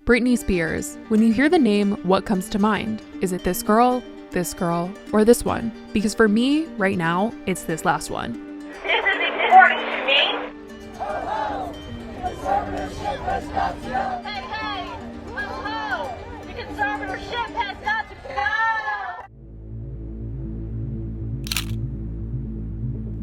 Britney Spears. When you hear the name, what comes to mind? Is it this girl, or this one? Because for me, right now, it's this last one. This is important to me. Conservatorship has got to. Hey, ho, the conservatorship has got to go.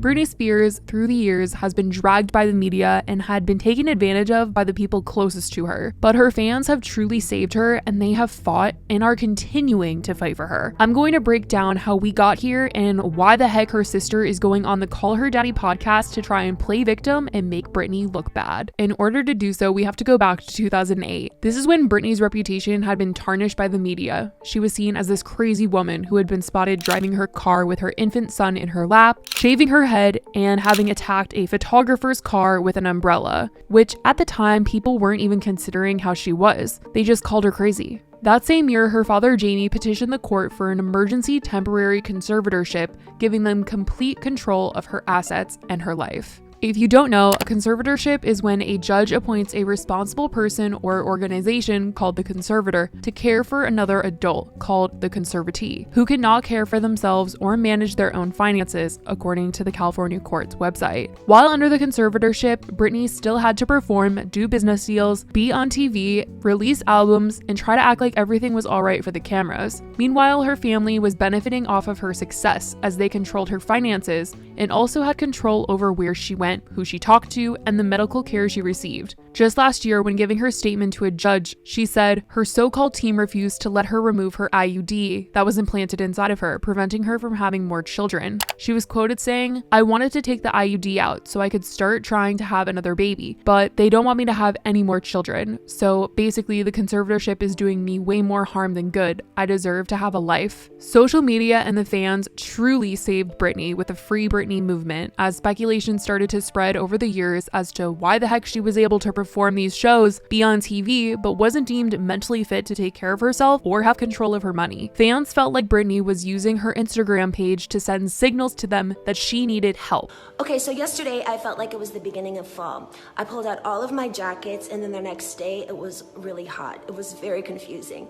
Britney Spears, through the years, has been dragged by the media and had been taken advantage of by the people closest to her. But her fans have truly saved her, and they have fought and are continuing to fight for her. I'm going to break down how we got here and why the heck her sister is going on the Call Her Daddy podcast to try and play victim and make Britney look bad. In order to do so, we have to go back to 2008. This is when Britney's reputation had been tarnished by the media. She was seen as this crazy woman who had been spotted driving her car with her infant son in her lap, shaving her head, and having attacked a photographer's car with an umbrella, which at the time people weren't even considering how she was. They just called her crazy. That same year, her father Jamie petitioned the court for an emergency temporary conservatorship, giving them complete control of her assets and her life. If you don't know, a conservatorship is when a judge appoints a responsible person or organization called the conservator to care for another adult called the conservatee, who cannot care for themselves or manage their own finances, according to the California court's website. While under the conservatorship, Britney still had to perform, do business deals, be on TV, release albums, and try to act like everything was alright for the cameras. Meanwhile, her family was benefiting off of her success as they controlled her finances and also had control over where she went, who she talked to, and the medical care she received. Just last year, when giving her statement to a judge, she said her so-called team refused to let her remove her IUD that was implanted inside of her, preventing her from having more children. She was quoted saying, "I wanted to take the IUD out so I could start trying to have another baby, but they don't want me to have any more children. So basically, the conservatorship is doing me way more harm than good. I deserve to have a life." Social media and the fans truly saved Britney with the Free Britney movement, as speculation started to spread over the years as to why the heck she was able to perform these shows, be on TV, but wasn't deemed mentally fit to take care of herself or have control of her money. Fans felt like Britney was using her Instagram page to send signals to them that she needed help. Okay, so yesterday I felt like it was the beginning of fall. I pulled out all of my jackets, and then the next day it was really hot. It was very confusing.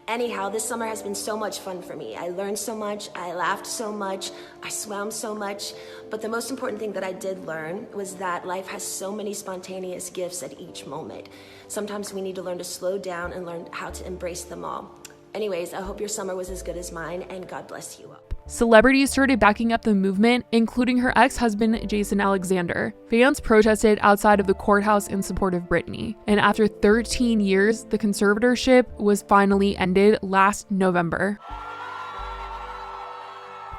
Anyhow, this summer has been so much fun for me. I learned so much, I laughed so much, I swam so much, but the most important thing that I did learn was that life has so many spontaneous gifts at each moment. Sometimes we need to learn to slow down and learn how to embrace them all. Anyways, I hope your summer was as good as mine, and God bless you all. Celebrities started backing up the movement, including her ex-husband, Jason Alexander. Fans protested outside of the courthouse in support of Britney. And after 13 years, the conservatorship was finally ended last November.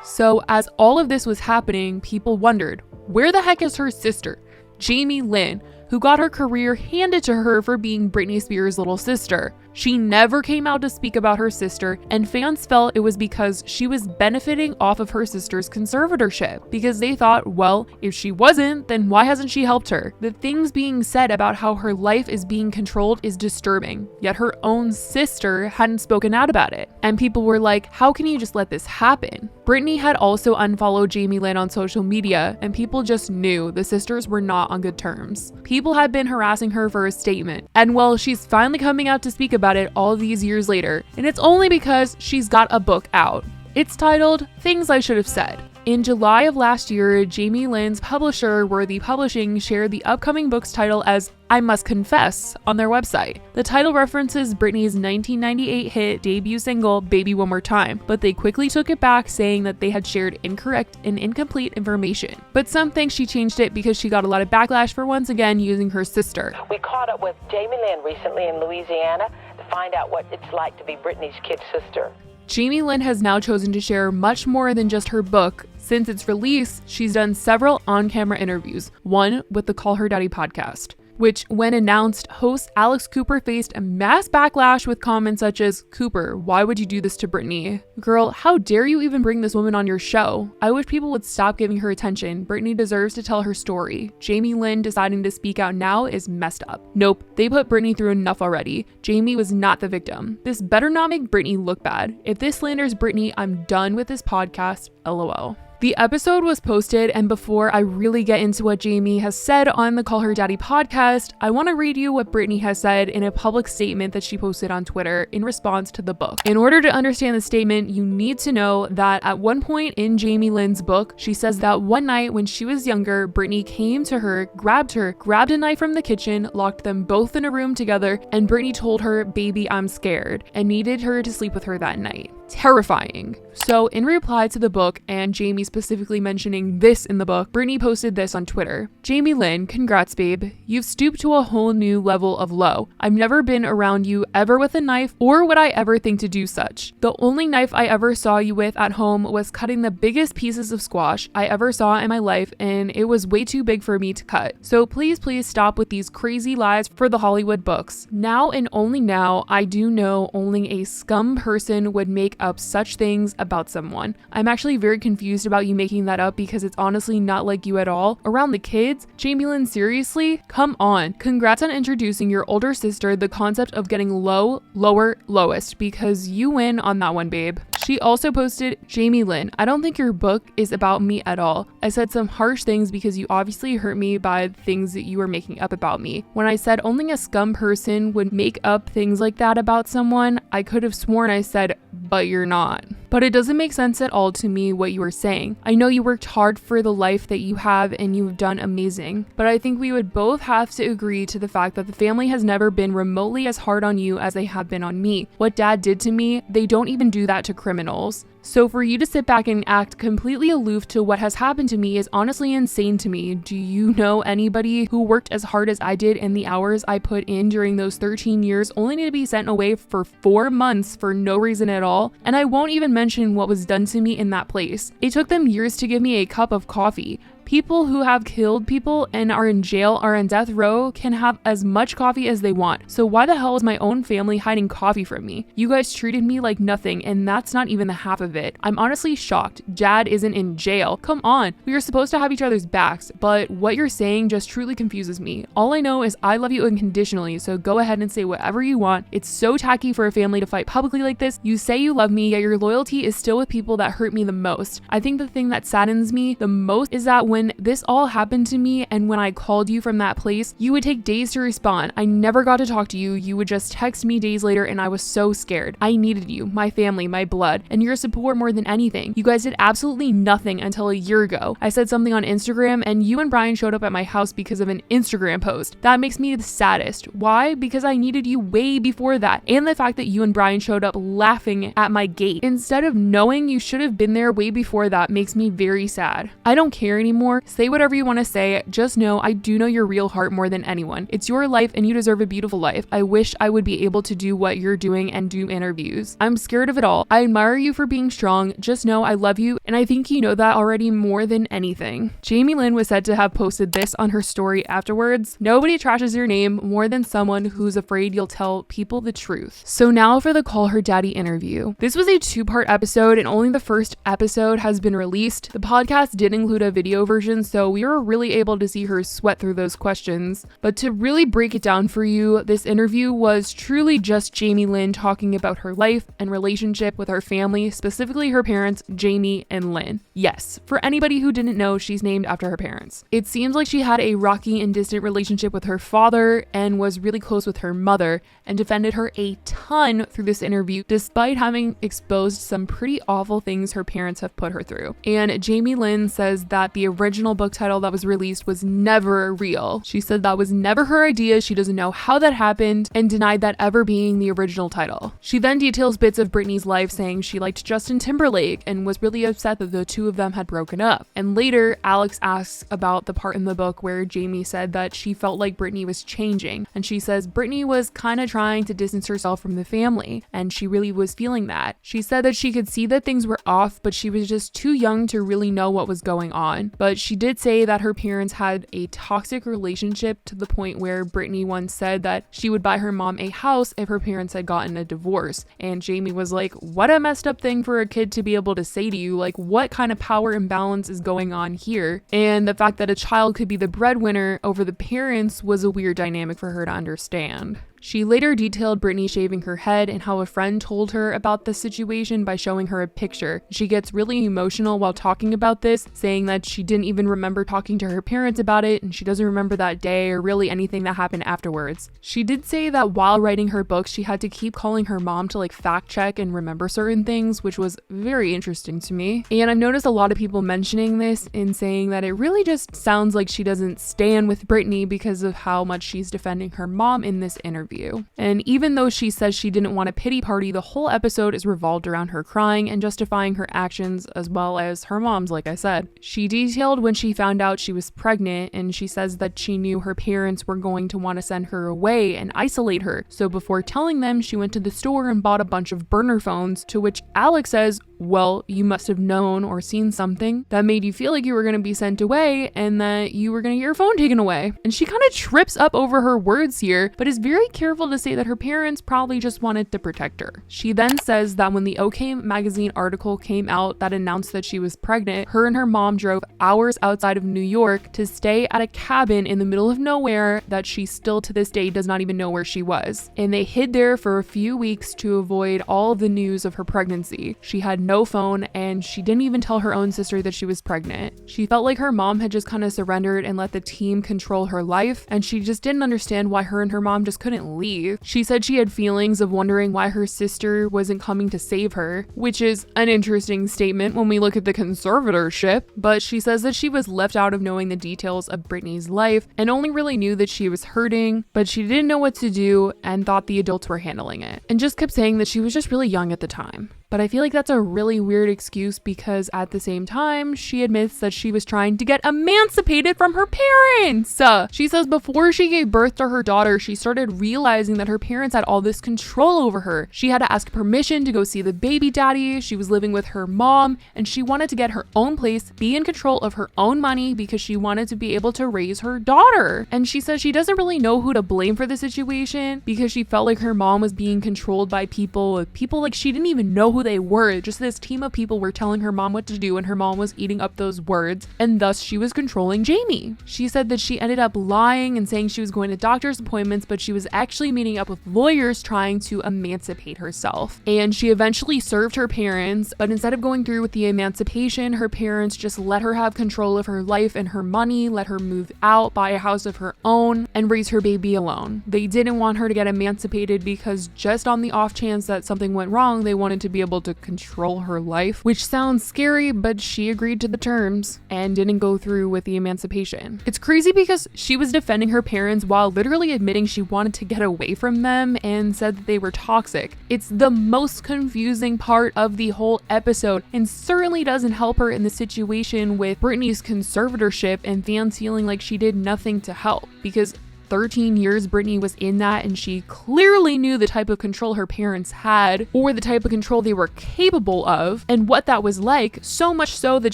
So as all of this was happening, people wondered, where the heck is her sister, Jamie Lynn, who got her career handed to her for being Britney Spears' little sister? She never came out to speak about her sister, and fans felt it was because she was benefiting off of her sister's conservatorship, because they thought, well, if she wasn't, then why hasn't she helped her? The things being said about how her life is being controlled is disturbing, yet her own sister hadn't spoken out about it. And people were like, how can you just let this happen? Britney had also unfollowed Jamie Lynn on social media, and people just knew the sisters were not on good terms. People had been harassing her for a statement, and well, she's finally coming out to speak about it all these years later, and it's only because she's got a book out. It's titled Things I Should Have Said. In July of last year, Jamie Lynn's publisher, Worthy Publishing, shared the upcoming book's title as I Must Confess on their website. The title references Britney's 1998 hit debut single, Baby One More Time, but they quickly took it back, saying that they had shared incorrect and incomplete information. But some think she changed it because she got a lot of backlash for once again using her sister. We caught up with Jamie Lynn recently in Louisiana to find out what it's like to be Britney's kid sister. Jamie Lynn has now chosen to share much more than just her book. Since its release, she's done several on-camera interviews, one with the Call Her Daddy podcast, which, when announced, host Alex Cooper faced a mass backlash with comments such as, "Cooper, why would you do this to Britney? Girl, how dare you even bring this woman on your show? I wish people would stop giving her attention. Britney deserves to tell her story. Jamie Lynn deciding to speak out now is messed up. Nope, they put Britney through enough already. Jamie was not the victim. This better not make Britney look bad. If this slanders Britney, I'm done with this podcast, LOL." The episode was posted, and before I really get into what Jamie has said on the Call Her Daddy podcast, I want to read you what Britney has said in a public statement that she posted on Twitter in response to the book. In order to understand the statement, you need to know that at one point in Jamie Lynn's book, she says that one night when she was younger, Britney came to her, grabbed a knife from the kitchen, locked them both in a room together, and Britney told her, "Baby, I'm scared," and needed her to sleep with her that night. Terrifying. So in reply to the book, and Jamie specifically mentioning this in the book, Britney posted this on Twitter. "Jamie Lynn, congrats babe. You've stooped to a whole new level of low. I've never been around you ever with a knife, or would I ever think to do such. The only knife I ever saw you with at home was cutting the biggest pieces of squash I ever saw in my life, and it was way too big for me to cut. So please stop with these crazy lies for the Hollywood books. Now and only now, I do know only a scum person would make up such things about someone. I'm actually very confused about you making that up because it's honestly not like you at all. Around the kids? Jamie Lynn, seriously? Come on. Congrats on introducing your older sister the concept of getting low, lower, lowest, because you win on that one, babe." She also posted, "Jamie Lynn, I don't think your book is about me at all. I said some harsh things because you obviously hurt me by things that you were making up about me. When I said only a scum person would make up things like that about someone, I could have sworn I said, but you're not. But it doesn't make sense at all to me what you were saying. I know you worked hard for the life that you have and you've done amazing, but I think we would both have to agree to the fact that the family has never been remotely as hard on you as they have been on me. What dad did to me, they don't even do that to criminals. So for you to sit back and act completely aloof to what has happened to me is honestly insane to me. Do you know anybody who worked as hard as I did in the hours I put in during those 13 years only to be sent away for 4 months for no reason at all? And I won't even mention what was done to me in that place. It took them years to give me a cup of coffee. People who have killed people and are in jail or on death row can have as much coffee as they want. So why the hell is my own family hiding coffee from me? You guys treated me like nothing, and that's not even the half of it. I'm honestly shocked. Dad isn't in jail. Come on. We are supposed to have each other's backs, but what you're saying just truly confuses me. All I know is I love you unconditionally, so go ahead and say whatever you want. It's so tacky for a family to fight publicly like this. You say you love me, yet your loyalty is still with people that hurt me the most. I think the thing that saddens me the most is that when this all happened to me and when I called you from that place, you would take days to respond. I never got to talk to you. You would just text me days later, and I was so scared. I needed you, my family, my blood, and your support more than anything. You guys did absolutely nothing until a year ago. I said something on Instagram and you and Brian showed up at my house because of an Instagram post. That makes me the saddest. Why? Because I needed you way before that. And the fact that you and Brian showed up laughing at my gate instead of knowing you should have been there way before that makes me very sad. I don't care anymore. Say whatever you want to say. Just know I do know your real heart more than anyone. It's your life and you deserve a beautiful life. I wish I would be able to do what you're doing and do interviews. I'm scared of it all. I admire you for being strong. Just know I love you, and I think you know that already more than anything." Jamie Lynn was said to have posted this on her story afterwards. "Nobody trashes your name more than someone who's afraid you'll tell people the truth." So now for the Call Her Daddy interview. This was a 2-part episode and only the first episode has been released. The podcast did include a video version, so we were really able to see her sweat through those questions. But to really break it down for you, this interview was truly just Jamie Lynn talking about her life and relationship with her family, specifically her parents, Jamie and Lynn. Yes, for anybody who didn't know, she's named after her parents. It seems like she had a rocky and distant relationship with her father and was really close with her mother and defended her a ton through this interview, despite having exposed some pretty awful things her parents have put her through. And Jamie Lynn says that the original book title that was released was never real. She said that was never her idea. She doesn't know how that happened and denied that ever being the original title. She then details bits of Britney's life, saying she liked Justin Timberlake and was really upset that the two of them had broken up. And later, Alex asks about the part in the book where Jamie said that she felt like Britney was changing. And she says Britney was kind of trying to distance herself from the family, and she really was feeling that. She said that she could see that things were off, but she was just too young to really know what was going on. But she did say that her parents had a toxic relationship to the point where Britney once said that she would buy her mom a house if her parents had gotten a divorce. And Jamie was like, what a messed up thing for a kid to be able to say to you. Like, what kind of power imbalance is going on here? And the fact that a child could be the breadwinner over the parents was a weird dynamic for her to understand. She later detailed Britney shaving her head and how a friend told her about the situation by showing her a picture. She gets really emotional while talking about this, saying that she didn't even remember talking to her parents about it, and she doesn't remember that day or really anything that happened afterwards. She did say that while writing her book, she had to keep calling her mom to like fact check and remember certain things, which was very interesting to me. And I've noticed a lot of people mentioning this and saying that it really just sounds like she doesn't stand with Britney because of how much she's defending her mom in this interview. And even though she says she didn't want a pity party, the whole episode is revolved around her crying and justifying her actions as well as her mom's, like I said. She detailed when she found out she was pregnant, and she says that she knew her parents were going to want to send her away and isolate her. So before telling them, she went to the store and bought a bunch of burner phones, to which Alex says, well, you must have known or seen something that made you feel like you were going to be sent away and that you were going to get your phone taken away. And she kind of trips up over her words here, but is very careful to say that her parents probably just wanted to protect her. She then says that when the OK magazine article came out that announced that she was pregnant, her and her mom drove hours outside of New York to stay at a cabin in the middle of nowhere that she still to this day does not even know where she was. And they hid there for a few weeks to avoid all of the news of her pregnancy. She had no phone, and she didn't even tell her own sister that she was pregnant. She felt like her mom had just kind of surrendered and let the team control her life, and she just didn't understand why her and her mom just couldn't leave. She said she had feelings of wondering why her sister wasn't coming to save her, which is an interesting statement when we look at the conservatorship, but she says that she was left out of knowing the details of Britney's life and only really knew that she was hurting, but she didn't know what to do and thought the adults were handling it, and just kept saying that she was just really young at the time. But I feel like that's a really weird excuse because at the same time, she admits that she was trying to get emancipated from her parents. She says before she gave birth to her daughter, she started realizing that her parents had all this control over her. She had to ask permission to go see the baby daddy. She was living with her mom, and she wanted to get her own place, be in control of her own money because she wanted to be able to raise her daughter. And she says she doesn't really know who to blame for the situation because she felt like her mom was being controlled by people like she didn't even know who they were. Just this team of people were telling her mom what to do, and her mom was eating up those words, and thus she was controlling Jamie. She said that she ended up lying and saying she was going to doctor's appointments, but she was actually meeting up with lawyers trying to emancipate herself. And she eventually served her parents, but instead of going through with the emancipation, her parents just let her have control of her life and her money, let her move out, buy a house of her own, and raise her baby alone. They didn't want her to get emancipated because just on the off chance that something went wrong, they wanted to be able to control her life, which sounds scary, but she agreed to the terms and didn't go through with the emancipation. It's crazy because she was defending her parents while literally admitting she wanted to get away from them and said that they were toxic. It's the most confusing part of the whole episode and certainly doesn't help her in the situation with Britney's conservatorship and fans feeling like she did nothing to help, because 13 years Britney was in that, and she clearly knew the type of control her parents had or the type of control they were capable of and what that was like, so much so that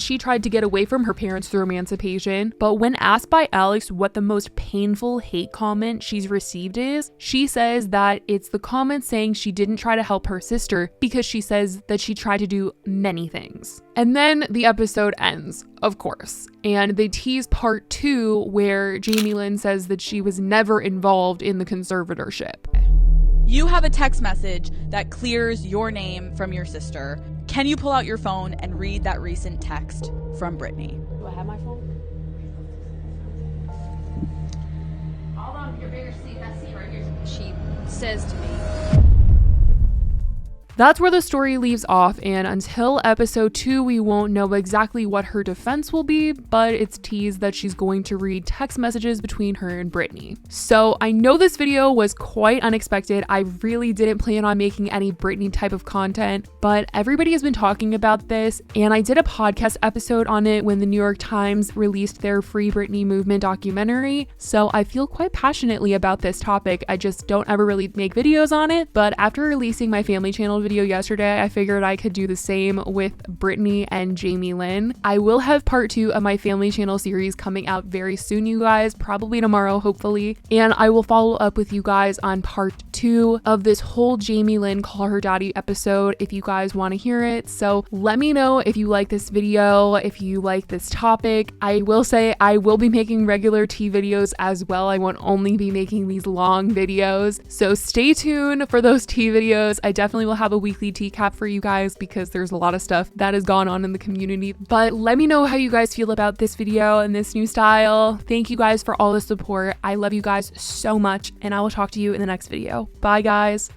she tried to get away from her parents through emancipation. But when asked by Alex what the most painful hate comment she's received is, she says that it's the comment saying she didn't try to help her sister because she says that she tried to do many things. And then the episode ends, of course, and they tease part 2 where Jamie Lynn says that she was never involved in the conservatorship. You have a text message that clears your name from your sister. Can you pull out your phone and read that recent text from Britney? Do I have my phone? Hold on, your bigger seat, that seat right here. She says to me, That's where the story leaves off, and until episode 2, we won't know exactly what her defense will be, but it's teased that she's going to read text messages between her and Britney. So I know this video was quite unexpected. I really didn't plan on making any Britney type of content, but everybody has been talking about this, and I did a podcast episode on it when the New York Times released their Free Britney Movement documentary, so I feel quite passionately about this topic. I just don't ever really make videos on it, but after releasing my family channel video yesterday, I figured I could do the same with Britney and Jamie Lynn. I will have part 2 of my family channel series coming out very soon, you guys, probably tomorrow, hopefully, and I will follow up with you guys on part 2 of this whole Jamie Lynn Call Her Daddy episode if you guys want to hear it. So let me know if you like this video, if you like this topic. I will say I will be making regular tea videos as well. I won't only be making these long videos. So stay tuned for those tea videos. I definitely will have a weekly tea cap for you guys because there's a lot of stuff that has gone on in the community. But let me know how you guys feel about this video and this new style. Thank you guys for all the support. I love you guys so much, and I will talk to you in the next video. Bye guys.